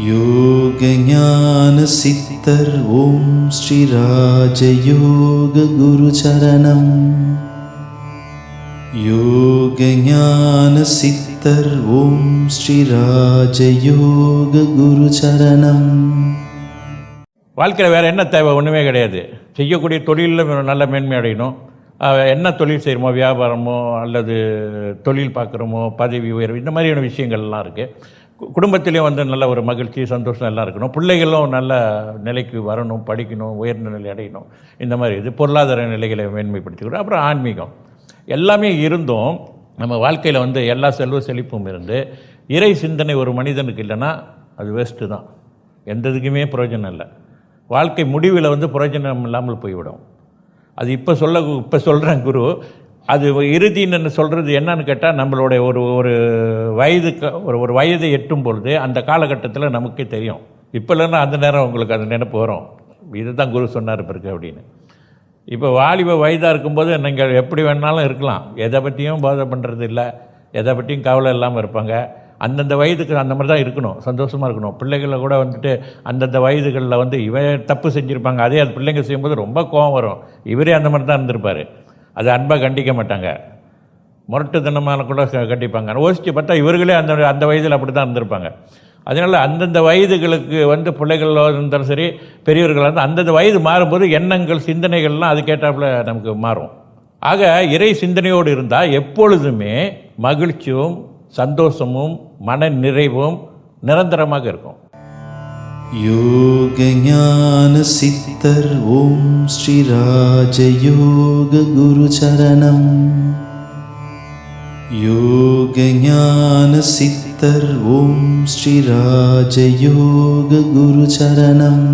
யோக ஞான சித்தர் ஓம் ஸ்ரீ ராஜயோக குரு சரணம். யோக ஞான சித்தர் ஓம் ஸ்ரீ ராஜயோக குரு சரணம். வாழ்க்கையில் வேறு என்ன தேவை? ஒன்றுமே கிடையாது. செய்யக்கூடிய தொழிலில் நல்ல மேன்மை அடையணும். என்ன தொழில் செய்கிறோமோ, வியாபாரமோ அல்லது தொழில் பார்க்குறோமோ, பதவி உயர்வு, இந்த மாதிரியான விஷயங்கள்லாம் இருக்குது. குடும்பத்திலையும் நல்ல ஒரு மகிழ்ச்சி, சந்தோஷம் எல்லாம் இருக்கணும். பிள்ளைகளும் நல்ல நிலைக்கு வரணும், படிக்கணும், உயர்ந்த நிலை அடையணும். இந்த மாதிரி இது பொருளாதார நிலைகளை மேன்மைப்படுத்திக்கணும். அப்புறம் ஆன்மீகம் எல்லாமே இருந்தும் நம்ம வாழ்க்கையில் எல்லா செல்வ செழிப்பும் இருந்து இறை சிந்தனை ஒரு மனிதனுக்கு இல்லைன்னா அது வேஸ்ட்டு தான். எந்த இதுக்குமே பிரயோஜனம் இல்லை. வாழ்க்கை முடிவில் பிரயோஜனம் இல்லாமல் போய்விடும். அது இப்போ சொல்கிறேன் குரு. அது இறுதின்னு சொல்கிறது என்னன்னு கேட்டால், நம்மளுடைய ஒரு வயதுக்கு ஒரு வயதை எட்டும் பொழுது அந்த காலகட்டத்தில் நமக்கே தெரியும். இப்போ இல்லைன்னா அந்த நேரம் உங்களுக்கு அந்த நினைப்பு வரும். இதுதான் குரு சொன்னார் பிறகு அப்படின்னு. இப்போ வாலிப வயதாக இருக்கும்போது நீங்கள் எப்படி வேணாலும் இருக்கலாம். எதை பற்றியும் போதை பண்ணுறது இல்லை, எதை பற்றியும் கவலை இல்லாமல் இருப்பாங்க. அந்தந்த வயதுக்கு அந்த மாதிரி தான் இருக்கணும், சந்தோஷமாக இருக்கணும். பிள்ளைகளை கூட அந்தந்த வயதுகளில் இவன் தப்பு செஞ்சுருப்பாங்க, அதே அது பிள்ளைங்க செய்யும்போது ரொம்ப கோவம் வரும். இவரே அந்த மாதிரி தான் இருந்திருப்பார். அதை அன்பாக கண்டிக்க மாட்டாங்க, முரட்டுத்தனமான கூட கண்டிப்பாங்க. யோசித்து பார்த்தா இவர்களே அந்த வயதில் அப்படி தான் இருந்திருப்பாங்க. அதனால் அந்தந்த வயதுகளுக்கு பிள்ளைகள் இருந்தாலும் சரி, பெரியவர்கள் அந்தந்த வயது மாறும்போது எண்ணங்கள், சிந்தனைகள்லாம் அதுக்கேற்றாப்புல நமக்கு மாறும். ஆக இறை சிந்தனையோடு இருந்தால் எப்பொழுதுமே மகிழ்ச்சியும் சந்தோஷமும் மன நிறைவும் நிரந்தரமாக இருக்கும். யோக ஞான சித்தர் ஓம் ஸ்ரீ ராஜயோக குரு சரணம். யோக ஞான சித்தர் ஓம் ஸ்ரீ ராஜயோக குரு சரணம்.